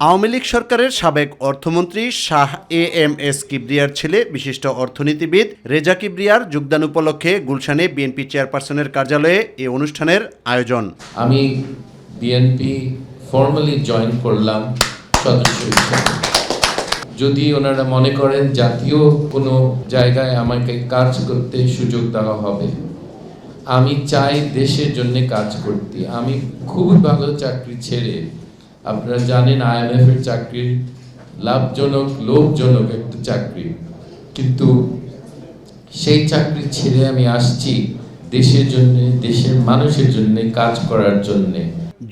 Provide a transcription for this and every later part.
আওয়ামী লীগ সরকারের সাবেক অর্থমন্ত্রী শাহ এএমএস কিবরিয়ার ছেলে বিশিষ্ট অর্থনীতিবিদ রেজা কিবরিয়ার যোগদান উপলক্ষে গুলশানে বিএনপি চেয়ারপারসনের কার্যালয়ে এই অনুষ্ঠানের আয়োজন। আমি বিএনপি ফর্মালি জয়েন করলাম সদস্য হিসেবে। যদি ওনারা মনে করেন জাতীয় কোনো জায়গায় আমাকে কাজ করতে সুযোগ দেওয়া হবে, আমি চাই দেশের জন্য কাজ করতে। আমি খুবই ভালো চাকরি ছেড়ে, আপনারা জানেন IMF এর চাকরি লাভজনক লোভজনক একটা চাকরি, কিন্তু সেই চাকরি ছেড়ে আমি আসছি দেশের জন্য, দেশের মানুষের জন্য কাজ করার জন্য।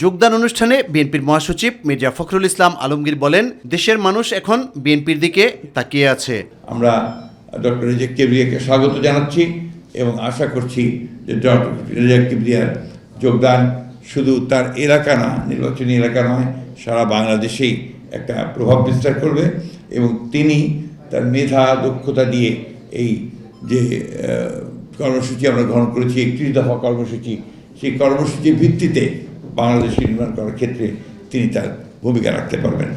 যোগদান অনুষ্ঠানে বিএনপির মহাসচিব মির্জা ফখরুল ইসলাম আলমগীর বলেন, দেশের মানুষ এখন বিএনপির দিকে তাকিয়ে আছে। আমরা ডক্টর রেজা কিবরিয়াকে স্বাগত জানাচ্ছি এবং আশা করছি যে ডক্টর রেজা কিবরিয়ার যোগদান শুধু তার এলাকা না, নির্বাচনী এলাকা নয়, সারা বাংলাদেশেই একটা প্রভাব বিস্তার করবে এবং তিনি তার মেধা দক্ষতা দিয়ে এই যে কর্মসূচি আমরা গ্রহণ করেছি, 31 দফা কর্মসূচি, সেই কর্মসূচির ভিত্তিতে বাংলাদেশ নির্মাণ করার ক্ষেত্রে তিনি তার ভূমিকা রাখতে পারবেন।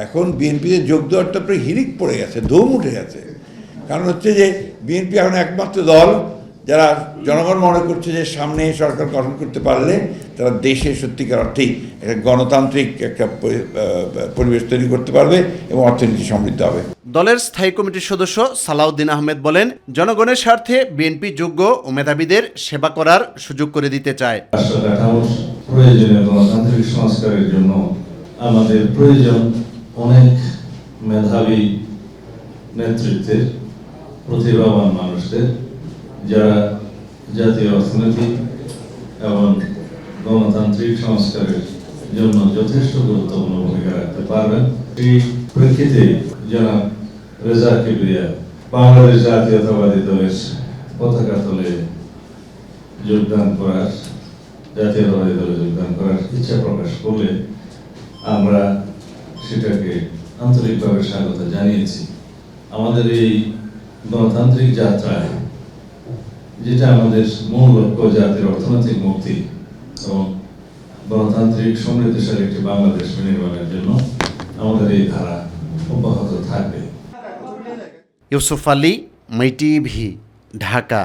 এখন বিএনপিতে যোগ দেওয়ারটা প্রায় হিড়িক পড়ে গেছে, ধুম উঠে গেছে। কারণ হচ্ছে যে বিএনপি এখন একমাত্র দল যারা জনগণ মনে করছে যে সামনে সরকার গঠন করতে পারলে তারা দেশে সত্যিকার অর্থেই একটা গণতান্ত্রিক একটা পরিবেশ তৈরি করতে পারবে এবং অর্থনীতি সমৃদ্ধ হবে। দলের স্থায়ী কমিটির সদস্য সালাউদ্দিন আহমেদ বলেন, জনগণের স্বার্থে বিএনপি যোগ্য ও মেধাবীদের সেবা করার সুযোগ করে দিতে চায়। প্রয়োজনীয় গণতান্ত্রিক সংস্কারের জন্য আমাদের প্রয়োজন অনেক মেধাবী নেতৃত্বের, প্রতিভাবান মানুষদের, যারা জাতীয় অর্থনীতি এবং গণতান্ত্রিক সংস্কারের জন্য যথেষ্ট গুরুত্বপূর্ণ ভূমিকা রাখতে পারবেন। এই প্রেক্ষিতে জনাব রেজা কিবরিয়া বাংলাদেশ জাতীয়তাবাদী দলের পতাকা তলে যোগদান করার, জাতীয়তাবাদী দলে যোগদান করার ইচ্ছা প্রকাশ করলে আমরা সেটাকে আন্তরিকভাবে স্বাগত জানিয়েছি। আমাদের এই গণতান্ত্রিক যাত্রায়, যেটা আমাদের মূল লক্ষ্য, জাতির অর্থনৈতিক মুক্তি এবং গণতান্ত্রিক সমৃদ্ধশালী একটি বাংলাদেশ নির্মাণের জন্য আমাদের এই ধারা অব্যাহত থাকবে। ইউসুফ আলী, মাই টিভি, ঢাকা।